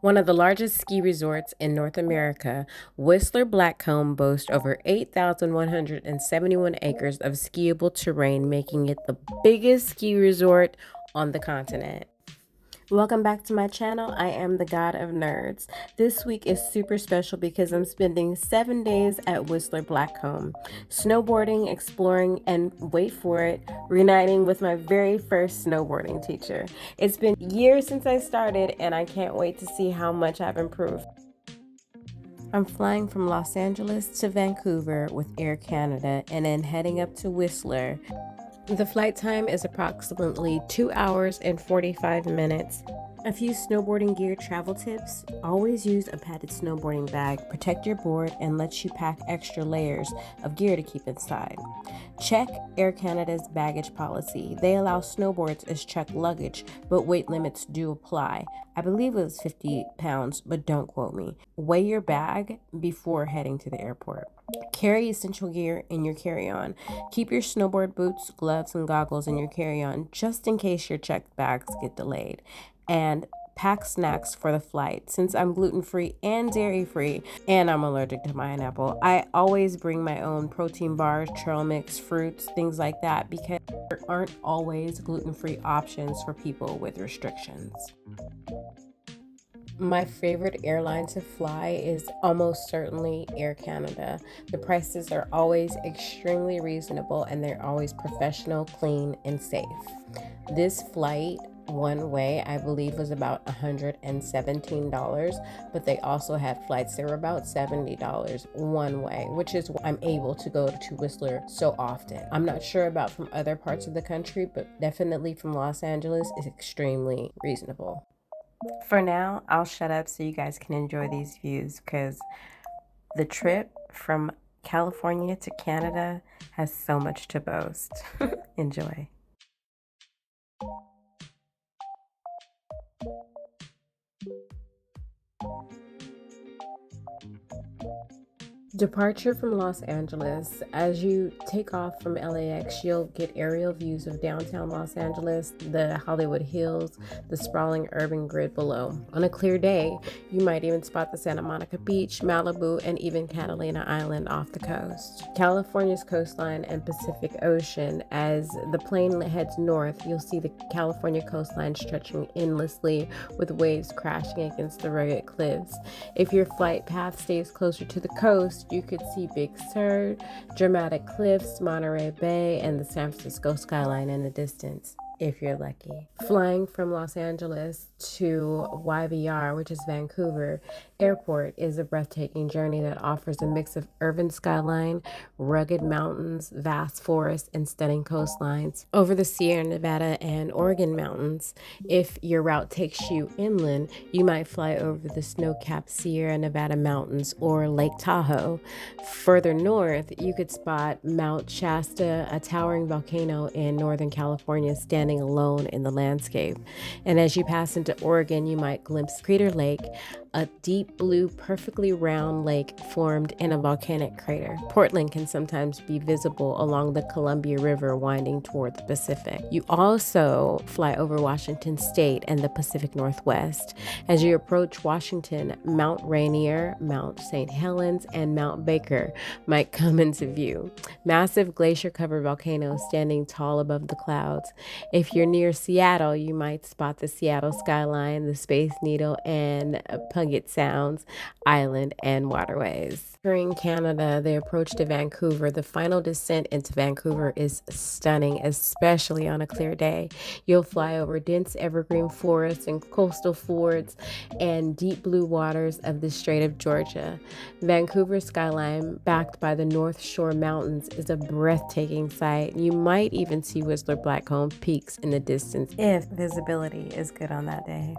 One of the largest ski resorts in North America, Whistler Blackcomb boasts over 8,171 acres of skiable terrain, making it the biggest ski resort on the continent. Welcome back to my channel. I am the God of Nerds. This week is super special because I'm spending 7 days at Whistler Blackcomb, snowboarding, exploring, and wait for it, reuniting with my very first snowboarding teacher. It's been years since I started, and I can't wait to see how much I've improved. I'm flying from Los Angeles to Vancouver with Air Canada and then heading up to Whistler. The flight time is approximately 2 hours and 45 minutes. A few snowboarding gear travel tips: always use a padded snowboarding bag, protect your board, and lets you pack extra layers of gear to keep inside. Check Air Canada's baggage policy. They allow snowboards as checked luggage, but weight limits do apply. I believe it was 50 pounds, but don't quote me. Weigh your bag before heading to the airport. Carry essential gear in your carry-on. Keep your snowboard boots, gloves, and goggles in your carry-on just in case your checked bags get delayed. And pack snacks for the flight. Since I'm gluten-free and dairy-free and I'm allergic to pineapple, I always bring my own protein bars, trail mix, fruits, things like that, because there aren't always gluten-free options for people with restrictions. My favorite airline to fly is almost certainly Air Canada. The prices are always extremely reasonable and they're always professional, clean, and safe. This flight one way, I believe, was about $117, but they also had flights that were about $70 one way, which is why I'm able to go to Whistler so often. I'm not sure about from other parts of the country, but definitely from Los Angeles is extremely reasonable. For now, I'll shut up so you guys can enjoy these views, because the trip from California to Canada has so much to boast. Enjoy. Departure from Los Angeles. As you take off from LAX, you'll get aerial views of downtown Los Angeles, the Hollywood Hills, the sprawling urban grid below. On a clear day, you might even spot the Santa Monica Beach, Malibu, and even Catalina Island off the coast. California's coastline and Pacific Ocean. As the plane heads north, you'll see the California coastline stretching endlessly with waves crashing against the rugged cliffs. If your flight path stays closer to the coast, you could see Big Sur, dramatic cliffs, Monterey Bay, and the San Francisco skyline in the distance, if you're lucky. Flying from Los Angeles to YVR, which is Vancouver Airport, is a breathtaking journey that offers a mix of urban skyline, rugged mountains, vast forests, and stunning coastlines. Over the Sierra Nevada and Oregon mountains, if your route takes you inland, you might fly over the snow-capped Sierra Nevada mountains or Lake Tahoe. Further north, you could spot Mount Shasta, a towering volcano in Northern California standing alone in the landscape. And as you pass into Oregon, you might glimpse Crater Lake, a deep blue, perfectly round lake formed in a volcanic crater. Portland can sometimes be visible along the Columbia River winding toward the Pacific. You also fly over Washington State and the Pacific Northwest. As you approach Washington, Mount Rainier, Mount St. Helens, and Mount Baker might come into view. Massive glacier-covered volcanoes standing tall above the clouds. If you're near Seattle, you might spot the Seattle skyline, the Space Needle, and Puget Sounds Island and waterways. During Canada, the approach to Vancouver, the final descent into Vancouver is stunning, especially on a clear day. You'll fly over dense evergreen forests and coastal fords and deep blue waters of the Strait of Georgia. Vancouver's skyline, backed by the North Shore Mountains, is a breathtaking sight. You might even see Whistler Blackcomb peaks in the distance if visibility is good on that day.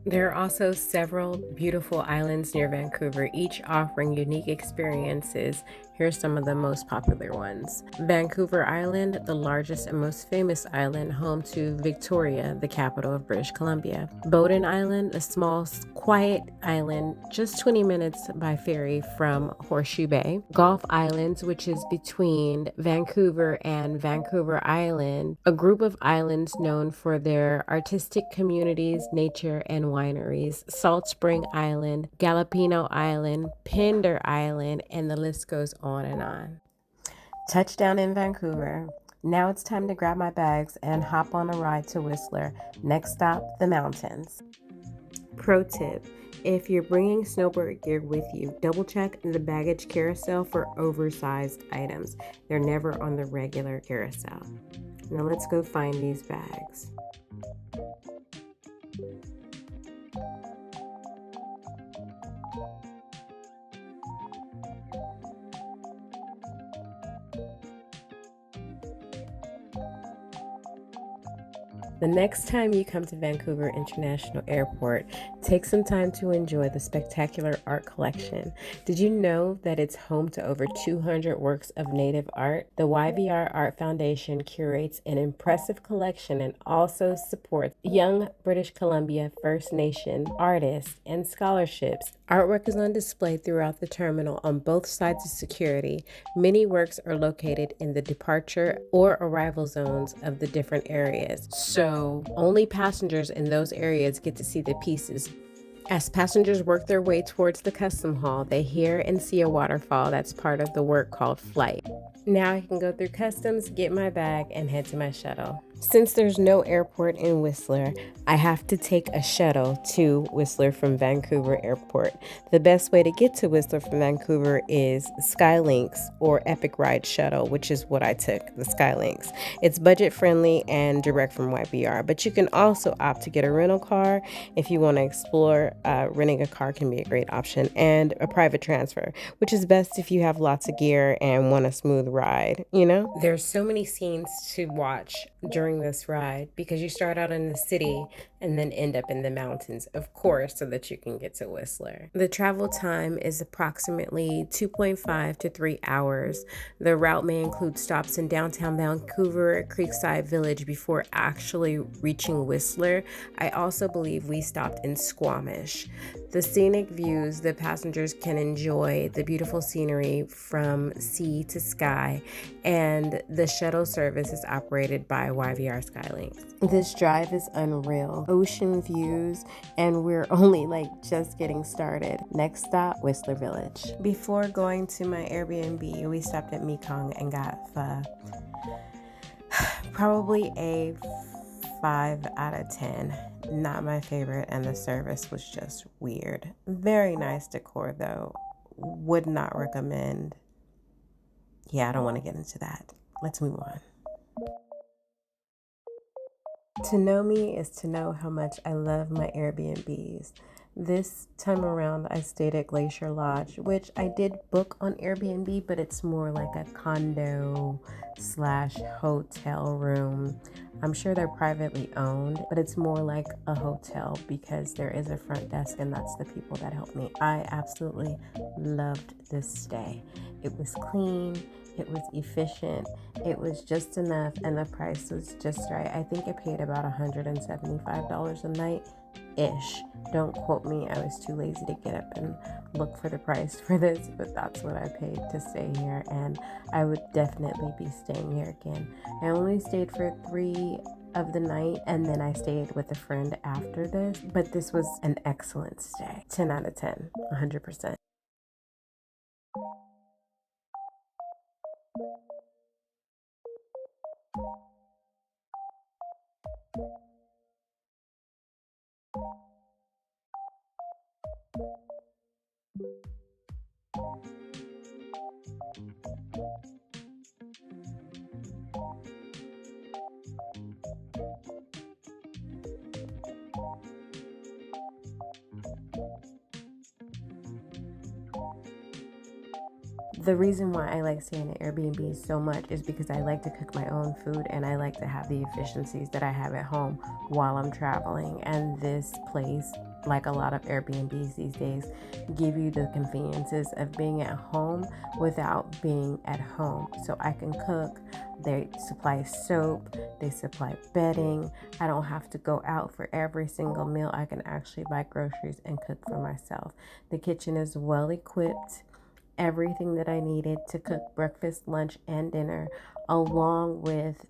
There are also several beautiful islands near Vancouver, each offering unique experiences. Here's some of the most popular ones. Vancouver Island, the largest and most famous island, home to Victoria, the capital of British Columbia. Bowden Island, a small, quiet island just 20 minutes by ferry from Horseshoe Bay. Gulf Islands, which is between Vancouver and Vancouver Island, a group of islands known for their artistic communities, nature, and wineries. Salt Spring Island, Galapino Island, Pender Island, and the list goes on and on. Touchdown in Vancouver. Now it's time to grab my bags and hop on a ride to Whistler. Next stop, the mountains. Pro tip: if you're bringing snowboard gear with you, double check the baggage carousel for oversized items. They're never on the regular carousel. Now let's go find these bags. The next time you come to Vancouver International Airport, take some time to enjoy the spectacular art collection. Did you know that it's home to over 200 works of native art? The YVR Art Foundation curates an impressive collection and also supports young British Columbia First Nation artists and scholarships. Artwork is on display throughout the terminal on both sides of security. Many works are located in the departure or arrival zones of the different areas. So only passengers in those areas get to see the pieces. As passengers work their way towards the custom hall, they hear and see a waterfall that's part of the work called flight. Now I can go through customs, get my bag, and head to my shuttle. Since there's no airport in Whistler, I have to take a shuttle to Whistler from Vancouver Airport. The best way to get to Whistler from Vancouver is Skylinks or Epic Ride Shuttle, which is what I took, the Skylinks. It's budget friendly and direct from YBR, but you can also opt to get a rental car if you want to explore. Renting a car can be a great option, and a private transfer, which is best if you have lots of gear and want a smooth ride, you know? There's so many scenes to watch during this ride because you start out in the city and then end up in the mountains, of course, so that you can get to Whistler. The travel time is approximately 2.5 to 3 hours. The route may include stops in downtown Vancouver, Creekside Village before actually reaching Whistler. I also believe we stopped in Squamish. The scenic views, the passengers can enjoy the beautiful scenery from sea to sky, and the shuttle service is operated by YVR Skylinks. This drive is unreal. Ocean views, and we're only just getting started. Next stop, Whistler Village. Before going to my Airbnb, we stopped at Mekong and got pho. Probably a 5 out of 10. Not my favorite, and the service was just weird. Very nice decor though. Would not recommend. Yeah, I don't want to get into that. Let's move on. To know me is to know how much I love my Airbnbs. This time around, I stayed at Glacier Lodge, which I did book on Airbnb, but it's more like a condo / hotel room. I'm sure they're privately owned, but it's more like a hotel because there is a front desk, and that's the people that help me. I absolutely loved this stay. It was clean. It was efficient. It was just enough, and the price was just right. I think I paid about $175 a night-ish. Don't quote me. I was too lazy to get up and look for the price for this, but that's what I paid to stay here, and I would definitely be staying here again. I only stayed for 3 of the night, and then I stayed with a friend after this, but this was an excellent stay. 10 out of 10, 100%. The reason why I like staying at Airbnb so much is because I like to cook my own food, and I like to have the efficiencies that I have at home while I'm traveling. And this place like a lot of Airbnbs these days, give you the conveniences of being at home without being at home. So I can cook. They supply soap, they supply bedding. I don't have to go out for every single meal. I can actually buy groceries and cook for myself. The kitchen is well equipped. Everything that I needed to cook breakfast, lunch, and dinner, along with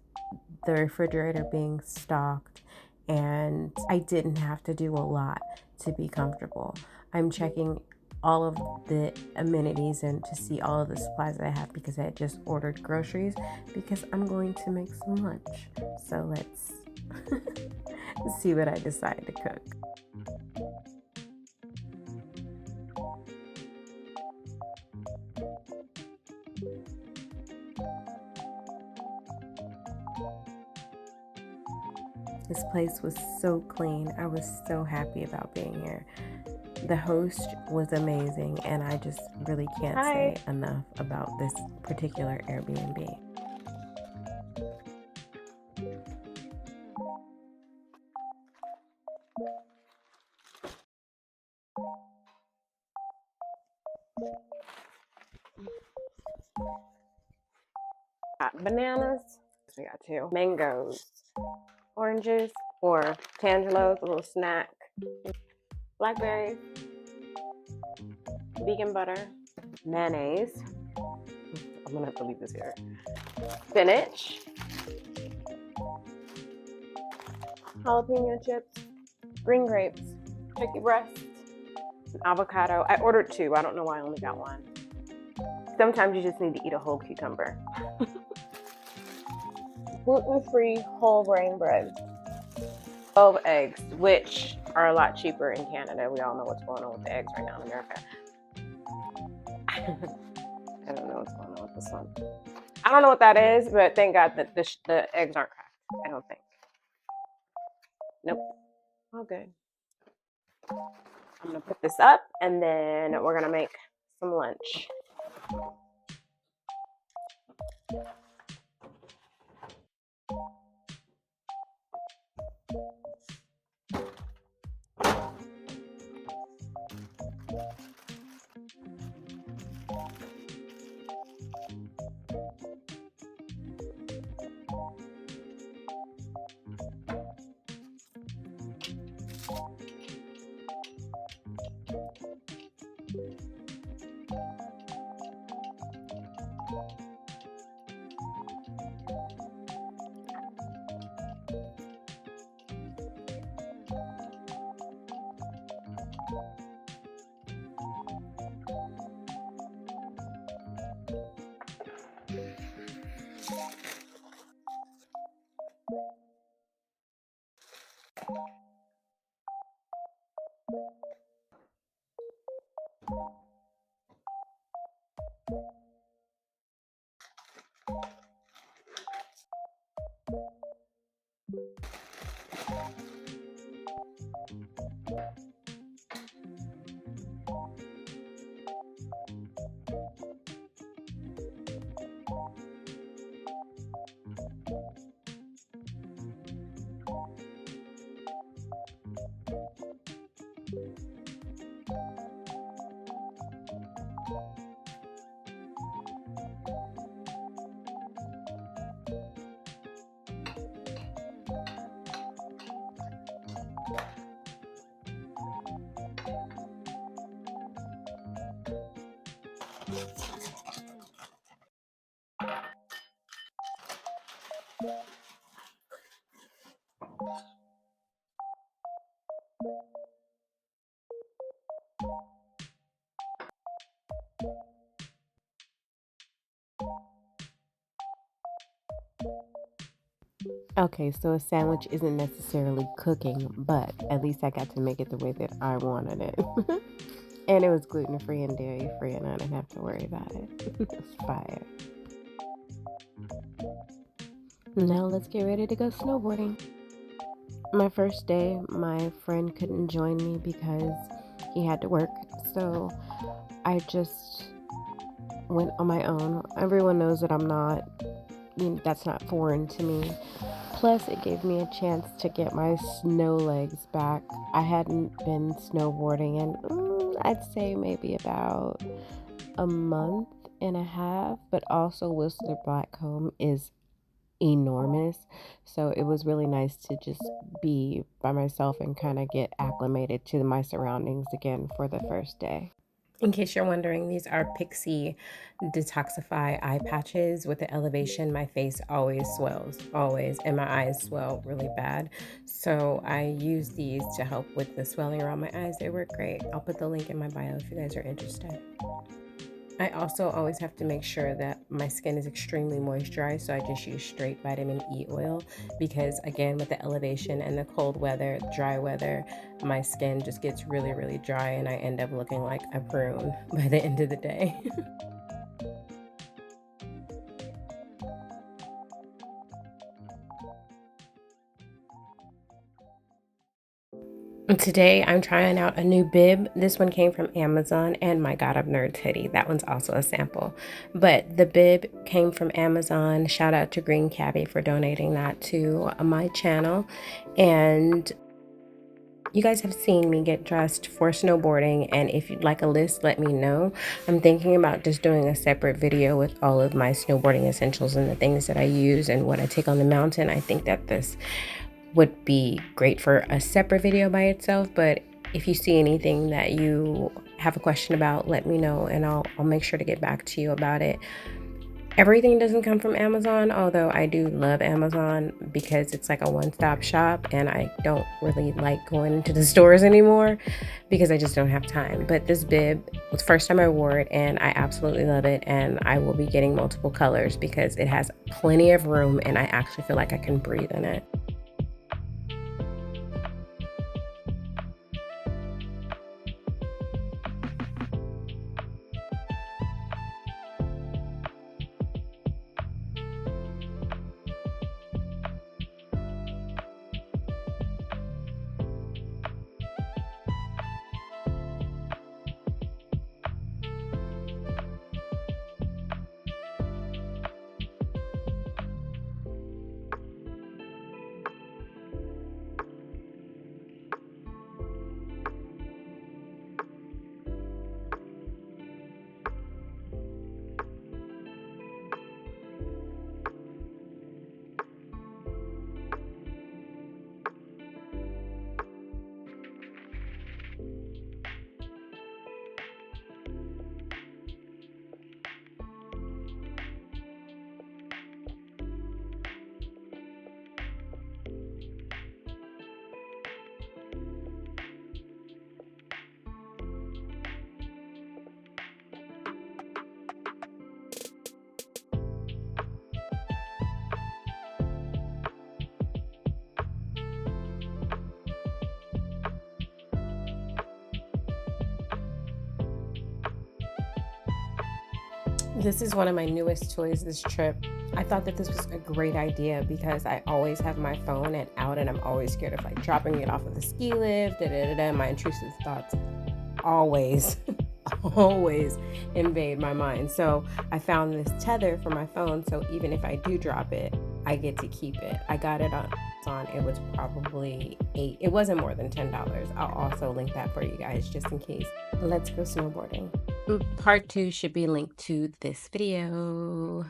the refrigerator being stocked, and I didn't have to do a lot to be comfortable. I'm checking all of the amenities and to see all of the supplies that I have because I had just ordered groceries because I'm going to make some lunch. So let's see what I decide to cook. This place was so clean. I was so happy about being here. The host was amazing, and I just really can't say enough about this particular Airbnb. Got bananas. We got 2 mangoes, oranges, or tangelos, a little snack, blackberries, vegan butter, mayonnaise. I'm gonna have to leave this here. Spinach, jalapeno chips, green grapes, turkey breast, an avocado. I ordered 2. I don't know why I only got 1. Sometimes you just need to eat a whole cucumber. Gluten-free whole grain bread. 12 eggs, which are a lot cheaper in Canada. We all know what's going on with the eggs right now in America. I don't know what's going on with this one. I don't know what that is, but thank God that the eggs aren't cracked. I don't think. Nope. All good. I'm gonna put this up, and then we're gonna make some lunch. Okay, so a sandwich isn't necessarily cooking, but at least I got to make it the way that I wanted it. And it was gluten-free and dairy-free, and I didn't have to worry about it. It's fire. Now let's get ready to go snowboarding. My first day, my friend couldn't join me because he had to work, so I just went on my own. Everyone knows that I'm not, that's not foreign to me. Plus, it gave me a chance to get my snow legs back. I hadn't been snowboarding in, I'd say maybe about a month and a half, but also Whistler Blackcomb is enormous. So it was really nice to just be by myself and kind of get acclimated to my surroundings again for the first day. In case you're wondering, these are Pixie Detoxify eye patches. With the elevation, my face always swells, always, and my eyes swell really bad. So I use these to help with the swelling around my eyes. They work great. I'll put the link in my bio if you guys are interested. I also always have to make sure that my skin is extremely moisturized, so I just use straight vitamin E oil because, again, with the elevation and the cold weather, dry weather, my skin just gets really, really dry and I end up looking like a prune by the end of the day. Today I'm trying out a new bib. This one came from Amazon, and my God of Nerds hoodie. That one's also a sample. But the bib came from Amazon. Shout out to Green Cabby for donating that to my channel. And you guys have seen me get dressed for snowboarding, and if you'd like a list, let me know. I'm thinking about just doing a separate video with all of my snowboarding essentials and the things that I use and what I take on the mountain. I think that this would be great for a separate video by itself, but if you see anything that you have a question about, let me know and I'll make sure to get back to you about it. Everything doesn't come from Amazon, although I do love Amazon because it's like a one-stop shop, and I don't really like going into the stores anymore because I just don't have time. But this bib was the first time I wore it, and I absolutely love it, and I will be getting multiple colors because it has plenty of room and I actually feel like I can breathe in it. This is one of my newest toys this trip. I thought that this was a great idea because I always have my phone out and I'm always scared of like dropping it off of the ski lift. My intrusive thoughts always always invade my mind. So I found this tether for my phone, so even if I do drop it, I get to keep it. I got it on it was probably it wasn't more than $10. I'll also link that for you guys just in case. Let's go snowboarding. Part 2 should be linked to this video.